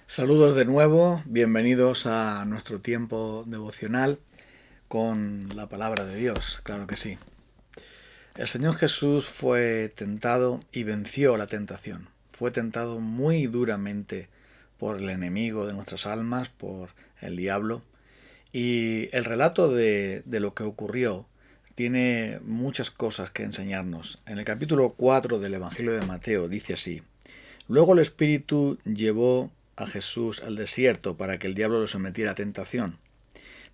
Saludos de nuevo, bienvenidos a nuestro tiempo devocional con la palabra de Dios, claro que sí. El Señor Jesús fue tentado y venció la tentación. Fue tentado muy duramente por el enemigo de nuestras almas, por el diablo. Y el relato de lo que ocurrió tiene muchas cosas que enseñarnos. En el capítulo 4 del Evangelio de Mateo dice así: Luego el Espíritu llevó a Jesús al desierto para que el diablo lo sometiera a tentación.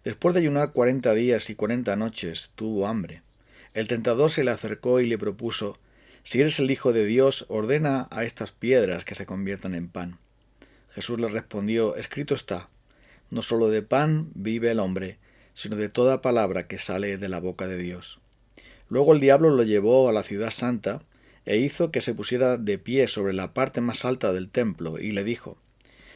Después de ayunar 40 días y 40 noches, tuvo hambre. El tentador se le acercó y le propuso: Si eres el Hijo de Dios, ordena a estas piedras que se conviertan en pan. Jesús le respondió: Escrito está, no solo de pan vive el hombre, sino de toda palabra que sale de la boca de Dios. Luego el diablo lo llevó a la ciudad santa e hizo que se pusiera de pie sobre la parte más alta del templo y le dijo: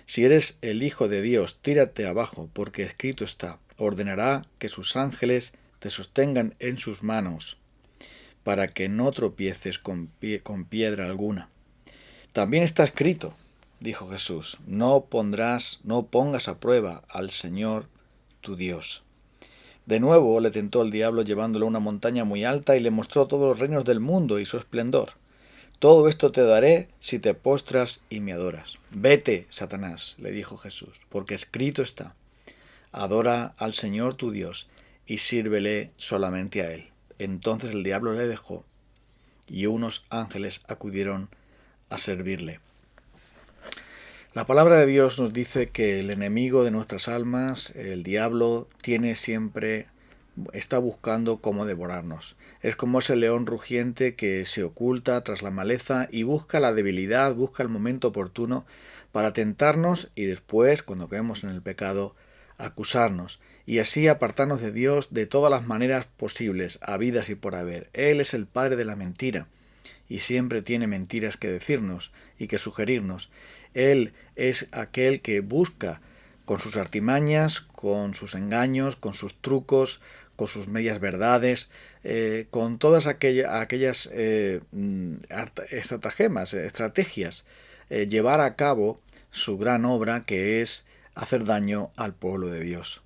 Si eres el Hijo de Dios, tírate abajo, porque escrito está: ordenará que sus ángeles te sostengan en sus manos, para que no tropieces con piedra alguna. También está escrito, dijo Jesús: no pongas a prueba al Señor tu Dios. De nuevo le tentó el diablo llevándolo a una montaña muy alta y le mostró todos los reinos del mundo y su esplendor. Todo esto te daré si te postras y me adoras. Vete, Satanás, le dijo Jesús, porque escrito está: adora al Señor tu Dios y sírvele solamente a Él. Entonces el diablo le dejó y unos ángeles acudieron a servirle. La palabra de Dios nos dice que el enemigo de nuestras almas, el diablo, está buscando cómo devorarnos. Es como ese león rugiente que se oculta tras la maleza y busca la debilidad, busca el momento oportuno para tentarnos y después, cuando caemos en el pecado, acusarnos y así apartarnos de Dios de todas las maneras posibles, habidas y por haber. Él es el padre de la mentira y siempre tiene mentiras que decirnos y que sugerirnos. Él es aquel que busca con sus artimañas, con sus engaños, con sus trucos, con sus medias verdades, con todas aquellas estratagemas, estrategias, llevar a cabo su gran obra, que es hacer daño al pueblo de Dios.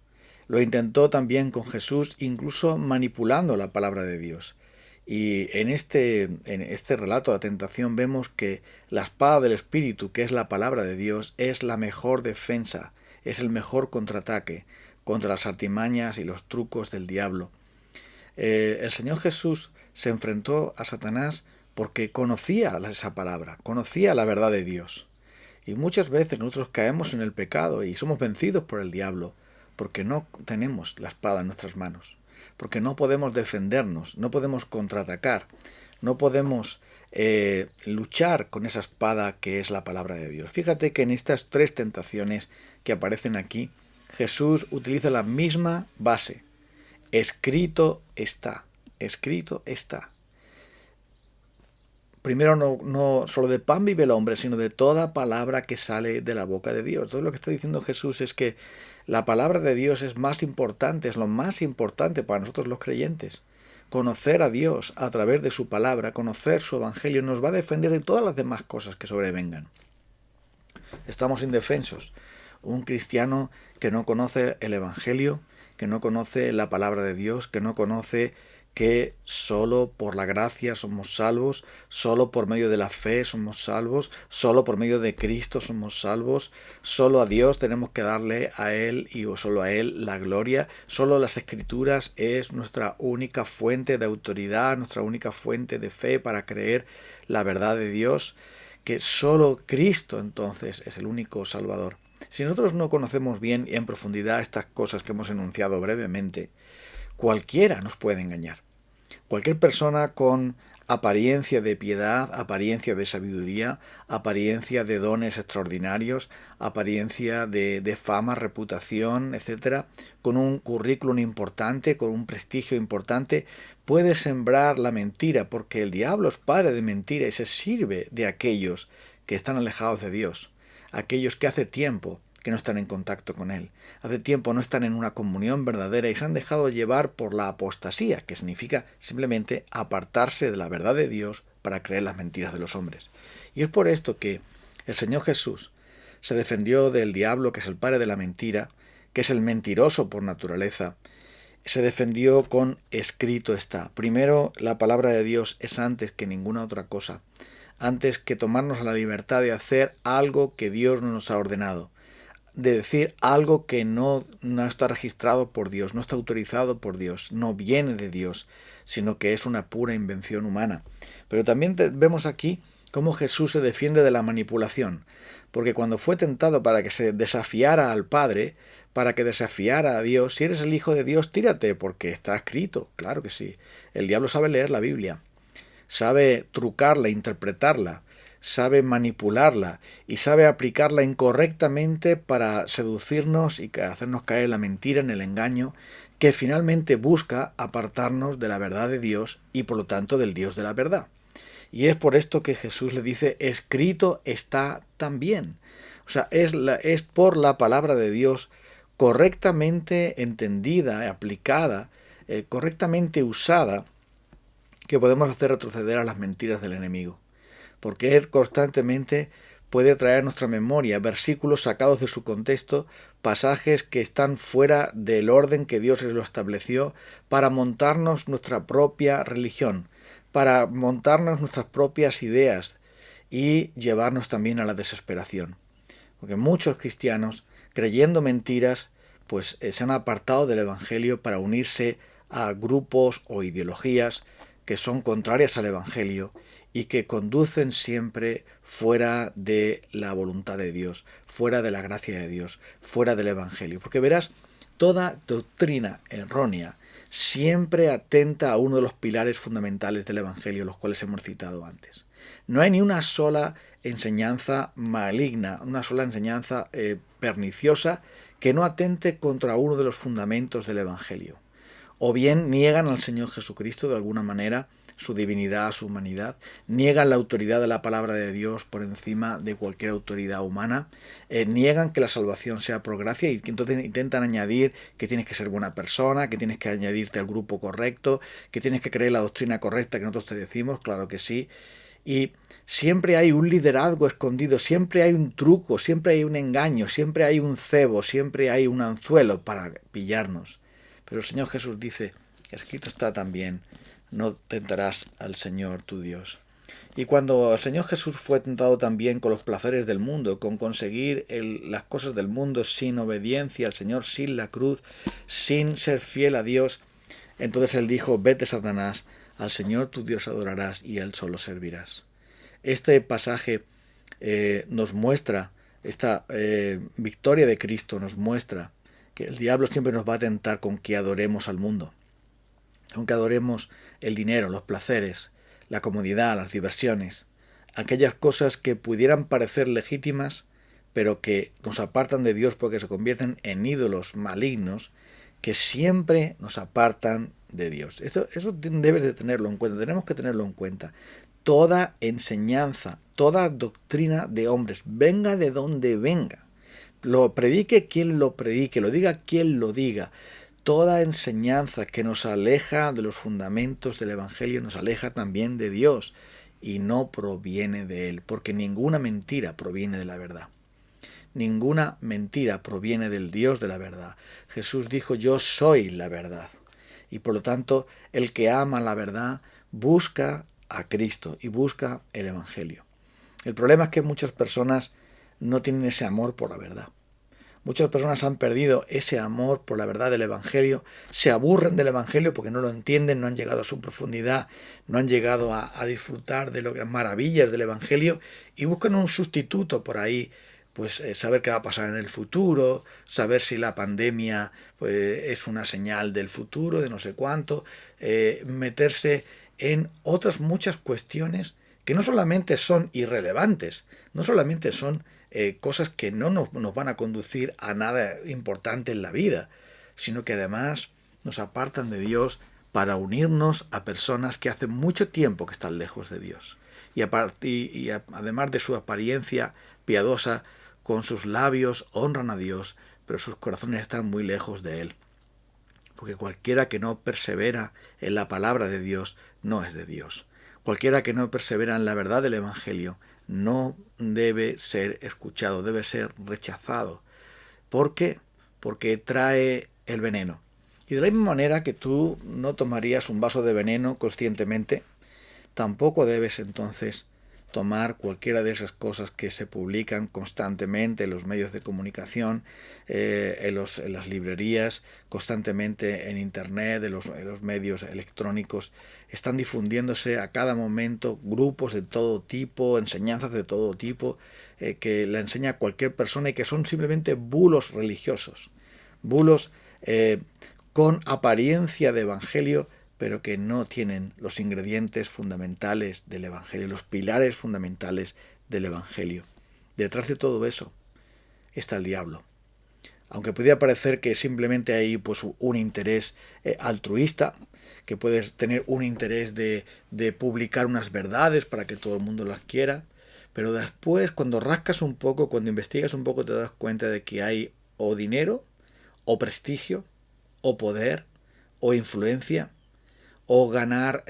Lo intentó también con Jesús, incluso manipulando la palabra de Dios. Y en este relato de la tentación vemos que la espada del Espíritu, que es la palabra de Dios, es la mejor defensa, es el mejor contraataque contra las artimañas y los trucos del diablo. El Señor Jesús se enfrentó a Satanás porque conocía esa palabra, conocía la verdad de Dios. Y muchas veces nosotros caemos en el pecado y somos vencidos por el diablo porque no tenemos la espada en nuestras manos, porque no podemos defendernos, no podemos contraatacar, no podemos luchar con esa espada que es la palabra de Dios. Fíjate que en estas tres tentaciones que aparecen aquí, Jesús utiliza la misma base. Escrito está, escrito está. Primero, no solo de pan vive el hombre, sino de toda palabra que sale de la boca de Dios. Todo lo que está diciendo Jesús es que la palabra de Dios es más importante, es lo más importante para nosotros los creyentes. Conocer a Dios a través de su palabra, conocer su evangelio, nos va a defender de todas las demás cosas que sobrevengan. Estamos indefensos. Un cristiano que no conoce el evangelio, que no conoce la palabra de Dios, que no conoce que solo por la gracia somos salvos, solo por medio de la fe somos salvos, solo por medio de Cristo somos salvos, solo a Dios tenemos que darle a Él y solo a Él la gloria, solo las Escrituras es nuestra única fuente de autoridad, nuestra única fuente de fe para creer la verdad de Dios, que solo Cristo entonces es el único Salvador. Si nosotros no conocemos bien y en profundidad estas cosas que hemos enunciado brevemente, cualquiera nos puede engañar. Cualquier persona con apariencia de piedad, apariencia de sabiduría, apariencia de dones extraordinarios, apariencia de fama, reputación, etcétera, con un currículum importante, con un prestigio importante, puede sembrar la mentira, porque el diablo es padre de mentira y se sirve de aquellos que están alejados de Dios, aquellos que hace tiempo que no están en contacto con Él. Hace tiempo no están en una comunión verdadera y se han dejado llevar por la apostasía, que significa simplemente apartarse de la verdad de Dios para creer las mentiras de los hombres. Y es por esto que el Señor Jesús se defendió del diablo, que es el padre de la mentira, que es el mentiroso por naturaleza. Se defendió con escrito está. Primero, la palabra de Dios es antes que ninguna otra cosa, antes que tomarnos la libertad de hacer algo que Dios no nos ha ordenado, de decir algo que no está registrado por Dios, no está autorizado por Dios, no viene de Dios, sino que es una pura invención humana. Pero también vemos aquí cómo Jesús se defiende de la manipulación, porque cuando fue tentado para que se desafiara al Padre, para que desafiara a Dios, si eres el Hijo de Dios, tírate, porque está escrito, claro que sí. El diablo sabe leer la Biblia, sabe trucarla, interpretarla, sabe manipularla y sabe aplicarla incorrectamente para seducirnos y hacernos caer en la mentira, en el engaño, que finalmente busca apartarnos de la verdad de Dios y por lo tanto del Dios de la verdad. Y es por esto que Jesús le dice, escrito está también. O sea, es por la palabra de Dios correctamente entendida, aplicada, correctamente usada, que podemos hacer retroceder a las mentiras del enemigo. Porque él constantemente puede traer a nuestra memoria versículos sacados de su contexto, pasajes que están fuera del orden que Dios lo estableció para montarnos nuestra propia religión, para montarnos nuestras propias ideas y llevarnos también a la desesperación. Porque muchos cristianos, creyendo mentiras, pues se han apartado del Evangelio para unirse a grupos o ideologías que son contrarias al Evangelio y que conducen siempre fuera de la voluntad de Dios, fuera de la gracia de Dios, fuera del Evangelio. Porque verás, toda doctrina errónea siempre atenta a uno de los pilares fundamentales del Evangelio, los cuales hemos citado antes. No hay ni una sola enseñanza maligna, una sola enseñanza perniciosa que no atente contra uno de los fundamentos del Evangelio. O bien niegan al Señor Jesucristo de alguna manera, su divinidad, su humanidad, niegan la autoridad de la palabra de Dios por encima de cualquier autoridad humana, niegan que la salvación sea por gracia y que entonces intentan añadir que tienes que ser buena persona, que tienes que añadirte al grupo correcto, que tienes que creer la doctrina correcta que nosotros te decimos, claro que sí. Y siempre hay un liderazgo escondido, siempre hay un truco, siempre hay un engaño, siempre hay un cebo, siempre hay un anzuelo para pillarnos. Pero el Señor Jesús dice, escrito está también, no tentarás al Señor tu Dios. Y cuando el Señor Jesús fue tentado también con los placeres del mundo, con conseguir las cosas del mundo sin obediencia al Señor, sin la cruz, sin ser fiel a Dios, entonces Él dijo, vete Satanás, al Señor tu Dios adorarás y a Él solo servirás. Este pasaje nos muestra, esta victoria de Cristo nos muestra que el diablo siempre nos va a tentar con que adoremos al mundo, con que adoremos el dinero, los placeres, la comodidad, las diversiones, aquellas cosas que pudieran parecer legítimas, pero que nos apartan de Dios porque se convierten en ídolos malignos que siempre nos apartan de Dios. Eso debes de tenerlo en cuenta, tenemos que tenerlo en cuenta. Toda enseñanza, toda doctrina de hombres, venga de donde venga, lo predique quien lo predique, lo diga quien lo diga, toda enseñanza que nos aleja de los fundamentos del Evangelio nos aleja también de Dios y no proviene de Él, porque ninguna mentira proviene de la verdad. Ninguna mentira proviene del Dios de la verdad. Jesús dijo, yo soy la verdad. Y por lo tanto, el que ama la verdad busca a Cristo y busca el Evangelio. El problema es que muchas personas no tienen ese amor por la verdad. Muchas personas han perdido ese amor por la verdad del Evangelio, se aburren del Evangelio porque no lo entienden, no han llegado a su profundidad, no han llegado a disfrutar de las maravillas del Evangelio y buscan un sustituto por ahí, pues saber qué va a pasar en el futuro, saber si la pandemia pues, es una señal del futuro, de no sé cuánto, meterse en otras muchas cuestiones que no solamente son irrelevantes, no solamente son cosas que no nos van a conducir a nada importante en la vida, sino que además nos apartan de Dios para unirnos a personas que hace mucho tiempo que están lejos de Dios. Y además de su apariencia piadosa, con sus labios honran a Dios, pero sus corazones están muy lejos de Él. Porque cualquiera que no persevera en la palabra de Dios no es de Dios. Cualquiera que no persevera en la verdad del Evangelio no debe ser escuchado, debe ser rechazado. ¿Por qué? Porque trae el veneno. Y de la misma manera que tú no tomarías un vaso de veneno conscientemente, tampoco debes entonces tomar cualquiera de esas cosas que se publican constantemente en los medios de comunicación, en las librerías, constantemente en internet, en los medios electrónicos. Están difundiéndose a cada momento grupos de todo tipo, enseñanzas de todo tipo, que le enseña a cualquier persona y que son simplemente bulos religiosos, bulos con apariencia de evangelio, pero que no tienen los ingredientes fundamentales del Evangelio, los pilares fundamentales del Evangelio. Detrás de todo eso está el diablo. Aunque pudiera parecer que simplemente hay pues, un interés altruista, que puedes tener un interés de publicar unas verdades para que todo el mundo las quiera, pero después cuando rascas un poco, cuando investigas un poco, te das cuenta de que hay o dinero, o prestigio, o poder, o influencia, o ganar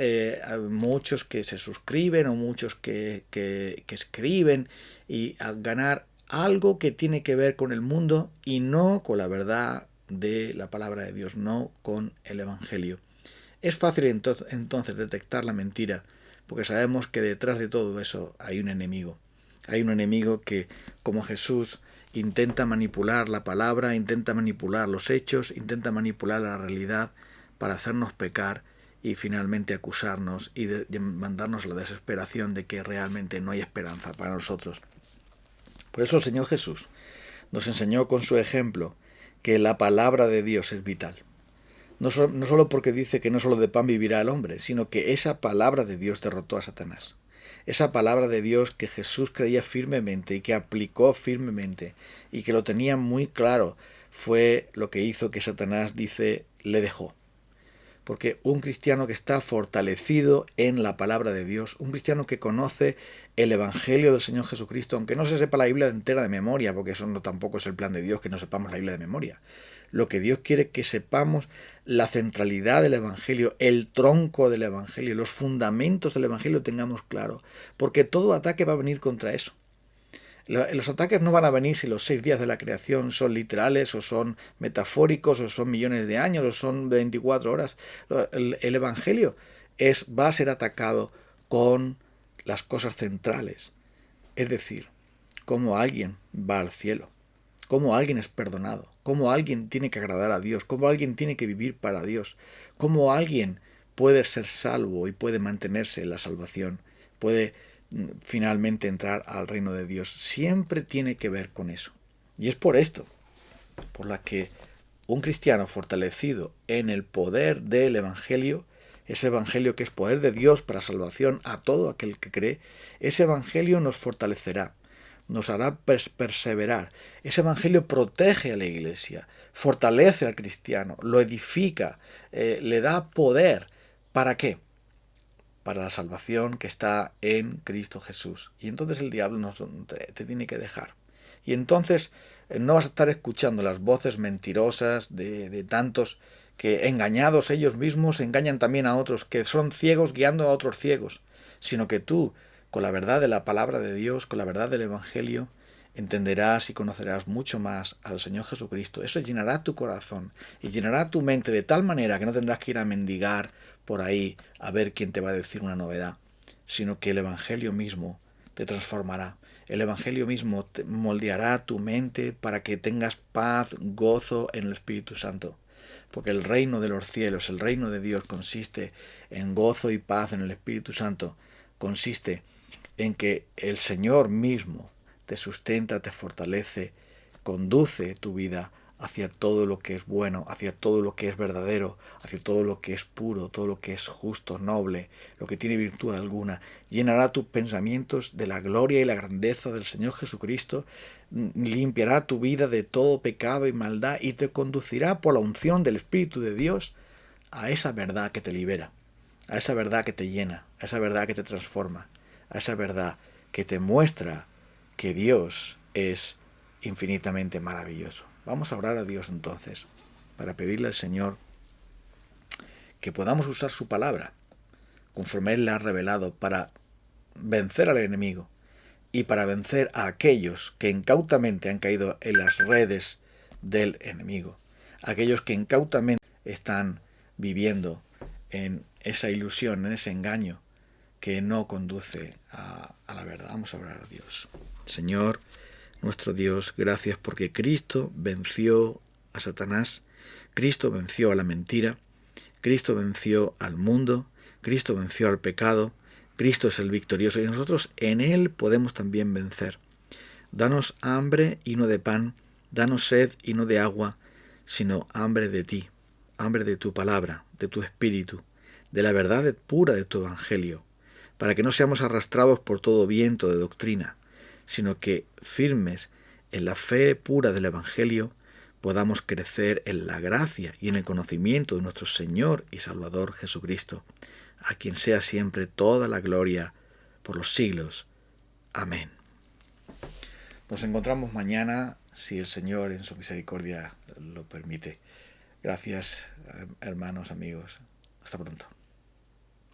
muchos que se suscriben o muchos que escriben, y a ganar algo que tiene que ver con el mundo y no con la verdad de la palabra de Dios, no con el Evangelio. Es fácil entonces detectar la mentira, porque sabemos que detrás de todo eso hay un enemigo. Hay un enemigo que, como Jesús, intenta manipular la palabra, intenta manipular los hechos, intenta manipular la realidad para hacernos pecar y finalmente acusarnos y mandarnos a la desesperación de que realmente no hay esperanza para nosotros. Por eso el Señor Jesús nos enseñó con su ejemplo que la palabra de Dios es vital. No solo porque dice que no solo de pan vivirá el hombre, sino que esa palabra de Dios derrotó a Satanás. Esa palabra de Dios que Jesús creía firmemente y que aplicó firmemente y que lo tenía muy claro, fue lo que hizo que Satanás, dice, le dejó. Porque un cristiano que está fortalecido en la palabra de Dios, un cristiano que conoce el Evangelio del Señor Jesucristo, aunque no se sepa la Biblia entera de memoria, porque eso no tampoco es el plan de Dios, que no sepamos la Biblia de memoria. Lo que Dios quiere es que sepamos la centralidad del Evangelio, el tronco del Evangelio, los fundamentos del Evangelio tengamos claro, porque todo ataque va a venir contra eso. Los ataques no van a venir si los 6 días de la creación son literales o son metafóricos o son millones de años o son 24 horas. El Evangelio va a ser atacado con las cosas centrales. Es decir, cómo alguien va al cielo, cómo alguien es perdonado, cómo alguien tiene que agradar a Dios, cómo alguien tiene que vivir para Dios, cómo alguien puede ser salvo y puede mantenerse en la salvación, puede finalmente entrar al reino de Dios. Siempre tiene que ver con eso. Y es por esto, por la que un cristiano fortalecido en el poder del Evangelio, ese Evangelio que es poder de Dios para salvación a todo aquel que cree, ese Evangelio nos fortalecerá, nos hará perseverar. Ese Evangelio protege a la Iglesia, fortalece al cristiano, lo edifica, le da poder. ¿Para qué? Para la salvación que está en Cristo Jesús. Y entonces el diablo te tiene que dejar. Y entonces no vas a estar escuchando las voces mentirosas de tantos que, engañados ellos mismos, engañan también a otros, que son ciegos guiando a otros ciegos, sino que tú, con la verdad de la palabra de Dios, con la verdad del Evangelio, entenderás y conocerás mucho más al Señor Jesucristo. Eso llenará tu corazón y llenará tu mente de tal manera que no tendrás que ir a mendigar por ahí a ver quién te va a decir una novedad, sino que el Evangelio mismo te transformará. El Evangelio mismo te moldeará tu mente para que tengas paz, gozo en el Espíritu Santo. Porque el reino de los cielos, el reino de Dios, consiste en gozo y paz en el Espíritu Santo. Consiste en que el Señor mismo te sustenta, te fortalece, conduce tu vida hacia todo lo que es bueno, hacia todo lo que es verdadero, hacia todo lo que es puro, todo lo que es justo, noble, lo que tiene virtud alguna. Llenará tus pensamientos de la gloria y la grandeza del Señor Jesucristo, limpiará tu vida de todo pecado y maldad y te conducirá por la unción del Espíritu de Dios a esa verdad que te libera, a esa verdad que te llena, a esa verdad que te transforma, a esa verdad que te muestra que Dios es infinitamente maravilloso. Vamos a orar a Dios entonces, para pedirle al Señor que podamos usar su palabra, conforme Él la ha revelado, para vencer al enemigo, y para vencer a aquellos que incautamente han caído en las redes del enemigo, aquellos que incautamente están viviendo en esa ilusión, en ese engaño que no conduce a la verdad. Vamos a orar a Dios. Señor, nuestro Dios, gracias porque Cristo venció a Satanás, Cristo venció a la mentira, Cristo venció al mundo, Cristo venció al pecado, Cristo es el victorioso y nosotros en Él podemos también vencer. Danos hambre y no de pan, danos sed y no de agua, sino hambre de ti, hambre de tu palabra, de tu espíritu, de la verdad pura de tu evangelio, para que no seamos arrastrados por todo viento de doctrina, sino que, firmes en la fe pura del evangelio, podamos crecer en la gracia y en el conocimiento de nuestro Señor y Salvador Jesucristo, a quien sea siempre toda la gloria por los siglos. Amén. Nos encontramos mañana, si el Señor en su misericordia lo permite. Gracias, hermanos, amigos. Hasta pronto.